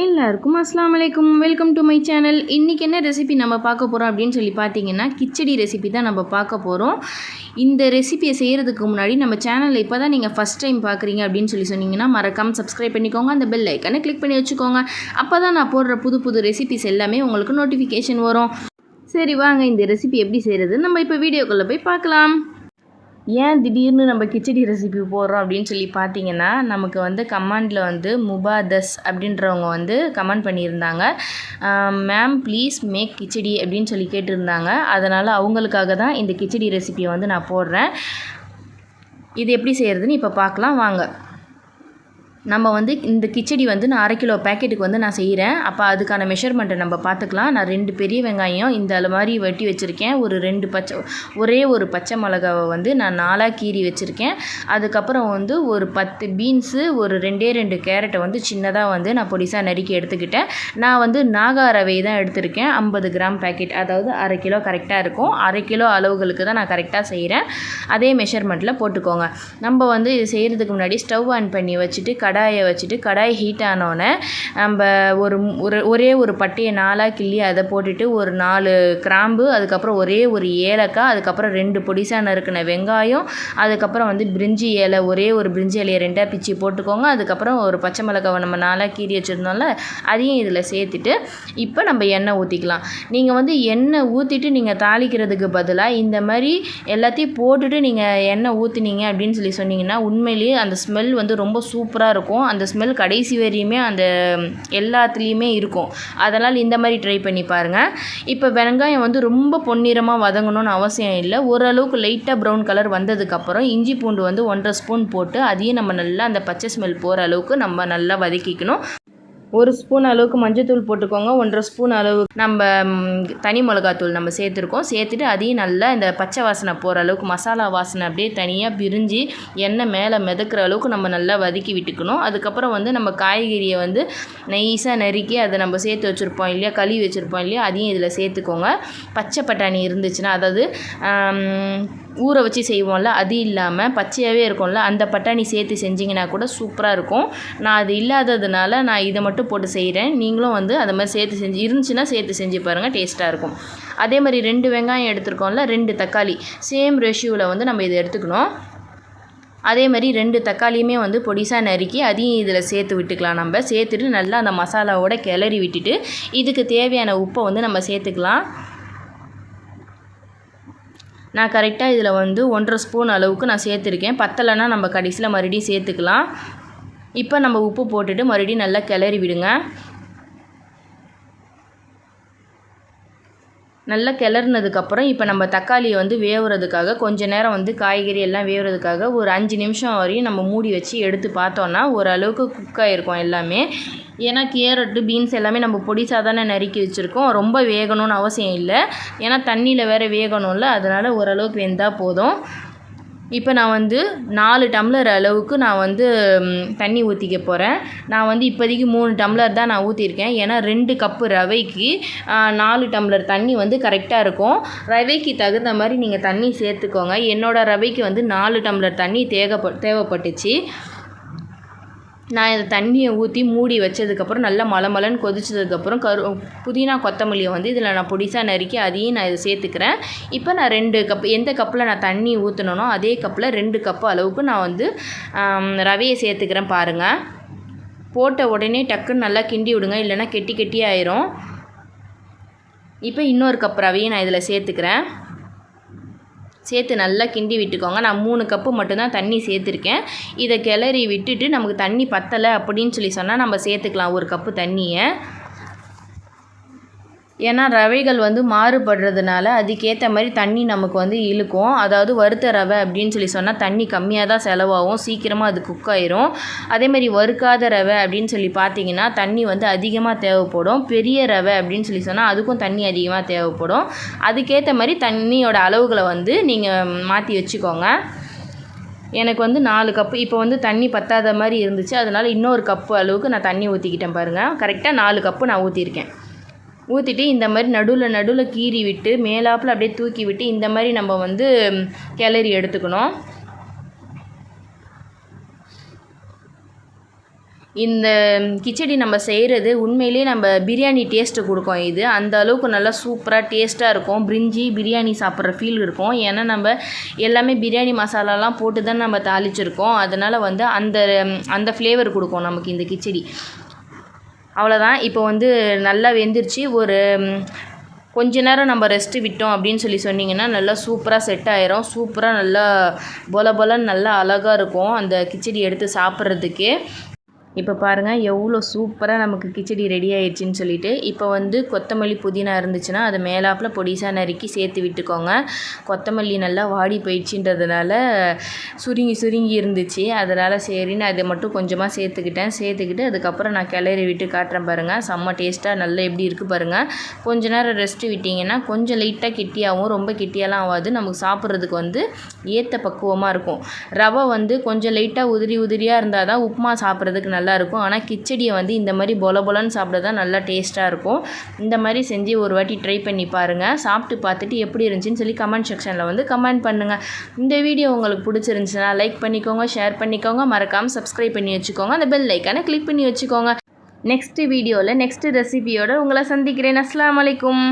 எல்லாருக்கும் அஸ்ஸலாமு அலைக்கும். Welcome to my channel. இன்றைக்கி என்ன ரெசிபி நம்ம பார்க்க போகிறோம் அப்படின்னு சொல்லி பார்த்தீங்கன்னா, கிச்சடி ரெசிபி தான் நம்ம பார்க்க போகிறோம். இந்த ரெசிபியை செய்கிறதுக்கு முன்னாடி நம்ம சேனலில் இப்போ தான் நீங்கள் ஃபஸ்ட் டைம் பார்க்குறீங்க அப்படின்னு சொன்னீங்கன்னா, மறக்காமல் சப்ஸ்கிரைப் பண்ணிக்கோங்க. அந்த பெல் ஐக்கனை கிளிக் பண்ணி வச்சுக்கோங்க. அப்போ தான் நான் போடுற புது புது ரெசிபிஸ் எல்லாமே உங்களுக்கு நோட்டிஃபிகேஷன் வரும். சரி வாங்க, இந்த ரெசிபி எப்படி செய்கிறது நம்ம இப்போ வீடியோக்குள்ளே போய் பார்க்கலாம். ஏன் திடீர்னு நம்ம கிச்சடி ரெசிபி போடுறோம் அப்படின்னு சொல்லி பார்த்தீங்கன்னா, நமக்கு கமெண்டில் முபாதஸ் அப்படின்றவங்க கமெண்ட் பண்ணியிருந்தாங்க. மேம் ப்ளீஸ் மேக் கிச்சடி அப்படின்னு சொல்லி கேட்டிருந்தாங்க. அதனால் அவங்களுக்காக தான் இந்த கிச்சடி ரெசிபியை நான் போடுறேன். இது எப்படி செய்கிறதுன்னு இப்போ பார்க்கலாம் வாங்க. நம்ம இந்த கிச்சடி நான் 1/2 கிலோ பேக்கெட்டுக்கு நான் செய்கிறேன். அப்போ அதுக்கான மெஷர்மெண்ட்டை நம்ம பார்த்துக்கலாம். நான் 2 பெரிய வெங்காயம் இந்த மாதிரி வெட்டி வச்சுருக்கேன். ஒரே ஒரு பச்சை மிளகாவை நான் 4ஆக கீறி வச்சுருக்கேன். அதுக்கப்புறம் ஒரு 10 பீன்ஸு, ஒரு 2 கேரட்டை சின்னதாக நான் பொடிசாக நறுக்கி எடுத்துக்கிட்டேன். நான் நாகா ரவை தான் எடுத்திருக்கேன். 50 கிராம் பேக்கெட், அதாவது 1/2 கிலோ கரெக்டாக இருக்கும். 1/2 கிலோ அளவுகளுக்கு தான் நான் கரெக்டாக செய்கிறேன். அதே மெஷர்மெண்ட்டில் போட்டுக்கோங்க. நம்ம இது செய்கிறதுக்கு முன்னாடி ஸ்டவ் ஆன் பண்ணி வச்சுட்டு கடாயை வச்சுட்டு, கடாய் ஹீட் ஆனோடனே நம்ம ஒரே ஒரு பட்டையை 4ஆக கிள்ளி அதை போட்டுட்டு, ஒரு 4 கிராம்பு, அதுக்கப்புறம் ஒரு ஏலக்காய், அதுக்கப்புறம் 2 பொடிசாக நறுக்கின வெங்காயம், அதுக்கப்புறம் பிரிஞ்சி இலை, ஒரு பிரிஞ்சி இலையை 2ஆக பிச்சு போட்டுக்கோங்க. அதுக்கப்புறம் ஒரு பச்சை மிளகாவை நம்ம 4ஆக கீறி வச்சுருந்தோம்ல, அதையும் இதில் சேர்த்துட்டு இப்போ நம்ம எண்ணெய் ஊற்றிக்கலாம். நீங்கள் எண்ணெய் ஊற்றிட்டு நீங்கள் தாளிக்கிறதுக்கு பதிலாக இந்த மாதிரி எல்லாத்தையும் போட்டுட்டு நீங்கள் எண்ணெய் ஊற்றினீங்க அப்படின்னு சொல்லி சொன்னீங்கன்னா, உண்மையிலேயே அந்த ஸ்மெல் ரொம்ப சூப்பராக இருக்கும். அந்த ஸ்மெல் கடைசி வரையுமே அந்த எல்லாத்துலேயுமே இருக்கும். அதனால் இந்த மாதிரி ட்ரை பண்ணி பாருங்கள். இப்போ வெங்காயம் ரொம்ப பொன்னிறமாக வதங்கணும்னு அவசியம் இல்லை. ஓரளவுக்கு லைட்டாக ப்ரௌன் கலர் வந்ததுக்கப்புறம் இஞ்சி பூண்டு 1.5 ஸ்பூன் போட்டு அதையும் நம்ம நல்லா அந்த பச்சை ஸ்மெல் போகிற அளவுக்கு நம்ம நல்லா வதக்கிக்கணும். 1 ஸ்பூன் அளவுக்கு மஞ்சத்தூள் போட்டுக்கோங்க. 1.5 ஸ்பூன் அளவுக்கு நம்ம தனி மிளகாத்தூள் நம்ம சேர்த்துருக்கோம். சேர்த்துட்டு அதையும் நல்லா இந்த பச்சை வாசனை போகிற அளவுக்கு, மசாலா வாசனை அப்படியே தனியாக பிரிஞ்சு எண்ணெய் மேலே மிதக்கிற அளவுக்கு நம்ம நல்லா வதக்கி விட்டுக்கணும். அதுக்கப்புறம் நம்ம காய்கறியை நைஸாக நறுக்கி அதை நம்ம சேர்த்து வச்சுருப்போம் இல்லையா, கழுவி வச்சுருப்போம் இல்லையா, அதையும் இதில் சேர்த்துக்கோங்க. பச்சை பட்டாணி இருந்துச்சுன்னா, அதாவது ஊற வச்சு செய்வோம்ல, அது இல்லாமல் பச்சையாகவே இருக்கும்ல, அந்த பட்டாணி சேர்த்து செஞ்சிங்கன்னா கூட சூப்பராக இருக்கும். நான் அது இல்லாததுனால நான் இதை மட்டும் போட்டு செய்கிறேன். நீங்களும் அதை மாதிரி இருந்துச்சுன்னா சேர்த்து செஞ்சு பாருங்கள், டேஸ்ட்டாக இருக்கும். அதே மாதிரி 2 வெங்காயம் எடுத்துருக்கோம்ல, 2 தக்காளி சேம் ரேஷியோவில் நம்ம இதை எடுத்துக்கணும். அதே மாதிரி 2 தக்காளியுமே பொடிசாக நறுக்கி அதையும் இதில் சேர்த்து விட்டுக்கலாம். நம்ம சேர்த்துட்டு நல்லா அந்த மசாலாவோட கிளறி விட்டுட்டு இதுக்கு தேவையான உப்பை நம்ம சேர்த்துக்கலாம். நான் கரெக்டாக இதில் 1.5 ஸ்பூன் அளவுக்கு நான் சேர்த்துருக்கேன். பத்தலைன்னா நம்ம கடைசியில் மறுபடியும் சேர்த்துக்கலாம். இப்போ நம்ம உப்பு போட்டுட்டு மறுபடியும் நல்லா கிளறி விடுங்க. நல்லா கிளறினதுக்கப்புறம் இப்போ நம்ம தக்காளியை வேவுறதுக்காக கொஞ்சம் நேரம் காய்கறி எல்லாம் வேவுறதுக்காக ஒரு 5 நிமிஷம் வரையும் நம்ம மூடி வச்சு எடுத்து பார்த்தோன்னா ஓரளவுக்கு குக் ஆகிருக்கும் எல்லாமே. ஏன்னா கேரட்டு, பீன்ஸ் எல்லாமே நம்ம பொடிசாக தானே நறுக்கி வச்சுருக்கோம். ரொம்ப வேகணும்னு அவசியம் இல்லை. ஏன்னா தண்ணியில் வேறு வேகணும்ல, அதனால் ஓரளவுக்கு வெந்தால் போதும். இப்போ நான் 4 டம்ளர் அளவுக்கு நான் தண்ணி ஊற்றிக்க போகிறேன். நான் இப்போதைக்கு 3 டம்ளர் தான் நான் ஊற்றிருக்கேன். ஏன்னா 2 கப்பு ரவைக்கு 4 டம்ளர் தண்ணி கரெக்டாக இருக்கும். ரவைக்கு தகுந்த மாதிரி நீங்கள் தண்ணி சேர்த்துக்கோங்க. என்னோடய ரவைக்கு 4 டம்ளர் தண்ணி தேவைப்பட்டுச்சு. நான் இந்த தண்ணியை ஊற்றி மூடி வச்சதுக்கப்புறம் நல்லா மலமலன்னு கொதிச்சதுக்கப்புறம் புதினா கொத்தமல்லியை இதில் நான் பொடிசாக நறுக்கி அதையும் நான் இதை சேர்த்துக்கிறேன். இப்போ நான் 2 கப், எந்த கப்பில் நான் தண்ணி ஊற்றினனோ அதே கப்பில் 2 கப்பு அளவுக்கு நான் ரவையை சேர்த்துக்கிறேன். பாருங்கள், போட்ட உடனே டக்குன்னு நல்லா கிண்டி விடுங்க, இல்லைன்னா கெட்டி ஆயிரும். இப்போ இன்னொரு கப் ரவையை நான் இதில் சேர்த்துக்கிறேன். சேர்த்து நல்லா கிண்டி விட்டுக்கோங்க. நான் 3 கப்பு மட்டும்தான் தண்ணி சேர்த்துருக்கேன். இதை கிளறி விட்டுட்டு நமக்கு தண்ணி பத்தலை அப்படின்னு சொல்லி சொன்னால் நம்ம சேர்த்துக்கலாம் 1 கப்பு தண்ணியை. ஏன்னா ரவைகள் மாறுபடுறதுனால அதுக்கேற்ற மாதிரி தண்ணி நமக்கு இழுக்கும். அதாவது வறுத்த ரவை அப்படின்னு சொல்லி சொன்னால் தண்ணி கம்மியாக தான் செலவாகும், சீக்கிரமாக அது குக் ஆயிரும். அதேமாதிரி வறுக்காத ரவை அப்படின்னு சொல்லி பார்த்தீங்கன்னா தண்ணி அதிகமாக தேவைப்படும். பெரிய ரவை அப்படின்னு சொல்லி சொன்னால் அதுக்கும் தண்ணி அதிகமாக தேவைப்படும். அதுக்கேற்ற மாதிரி தண்ணியோட அளவுகளை நீங்கள் மாற்றி வச்சுக்கோங்க. எனக்கு 4 கப்பு இப்போ தண்ணி பத்தாத மாதிரி இருந்துச்சு. அதனால் இன்னொரு கப்பு அளவுக்கு நான் தண்ணி ஊற்றிக்கிட்டேன். பாருங்கள், கரெக்டாக 4 கப்பு நான் ஊற்றிருக்கேன். ஊற்றிட்டு இந்த மாதிரி நடுவில் கீறி விட்டு மேலாப்பில் அப்படியே தூக்கி விட்டு இந்த மாதிரி நம்ம கிளறி எடுத்துக்கணும். இந்த கிச்சடி நம்ம செய்கிறது உண்மையிலேயே நம்ம பிரியாணி டேஸ்ட்டு கொடுக்கும். இது அந்த அளவுக்கு நல்லா சூப்பராக டேஸ்ட்டாக இருக்கும். பிரிஞ்சி பிரியாணி சாப்பிட்ற ஃபீல் இருக்கும். ஏன்னா நம்ம எல்லாமே பிரியாணி மசாலாலாம் போட்டு தான் நம்ம தாளிச்சிருக்கோம். அதனால் வந்து அந்த ஃப்ளேவர் கொடுக்கும் நமக்கு இந்த கிச்சடி. அவ்வளோதான். இப்போ வந்து நல்லா வெந்துருச்சு. ஒரு கொஞ்ச நேரம் நம்ம ரெஸ்ட்டு விட்டோம் அப்படின்னு சொன்னிங்கன்னா நல்லா சூப்பராக செட் ஆயிரும். சூப்பராக நல்லா பொலன்னு நல்லா அழகாக இருக்கும் அந்த கிச்சடி எடுத்து சாப்பிட்றதுக்கு. இப்போ பாருங்கள் எவ்வளோ சூப்பராக நமக்கு கிச்சடி ரெடி ஆயிடுச்சின்னு சொல்லிட்டு. இப்போ வந்து கொத்தமல்லி புதினா இருந்துச்சுன்னா அதை மேலாப்பில் பொடிசாக நறுக்கி சேர்த்து விட்டுக்கோங்க. கொத்தமல்லி நல்லா வாடி போயிடுச்சுன்றதுனால சுருங்கி இருந்துச்சு. அதனால் சரின்னு அதை மட்டும் கொஞ்சமாக சேர்த்துக்கிட்டு அதுக்கப்புறம் நான் கிளறி விட்டு காட்டுறேன் பாருங்கள். செம்ம டேஸ்ட்டாக நல்லா எப்படி இருக்குது பாருங்கள். கொஞ்ச நேரம் ரெஸ்ட்டு விட்டிங்கன்னா கொஞ்சம் லைட்டாக கெட்டியாகவும் ரொம்ப கெட்டியாலாம் ஆகாது. நமக்கு சாப்பிட்றதுக்கு வந்து ஏற்ற பக்குவமாக இருக்கும். ரவை வந்து கொஞ்சம் லைட்டாக உதிரியாக இருந்தால் தான் உப்புமா சாப்பிட்றதுக்கு நல்லாயிருக்கும். ஆனால் கிச்சடியை வந்து இந்த மாதிரி பொலன்னு சாப்பிட தான் நல்லா டேஸ்ட்டாக இருக்கும். இந்த மாதிரி செஞ்சு ஒரு வாட்டி ட்ரை பண்ணி பாருங்கள். சாப்பிட்டு பார்த்துட்டு எப்படி இருந்துச்சுன்னு சொல்லி கமெண்ட் செக்ஷனில் வந்து கமெண்ட் பண்ணுங்கள். இந்த வீடியோ உங்களுக்கு பிடிச்சிருந்துச்சுன்னா லைக் பண்ணிக்கோங்க, ஷேர் பண்ணிக்கோங்க, மறக்காமல் சப்ஸ்கிரைப் பண்ணி வச்சுக்கோங்க, அந்த பெல் ஐக்கானை கிளிக் பண்ணி வச்சுக்கோங்க. நெக்ஸ்ட் வீடியோவில் நெக்ஸ்ட் ரெசிபியோடு உங்களை சந்திக்கிறேன். அஸ்ஸலாமு அலைக்கும்.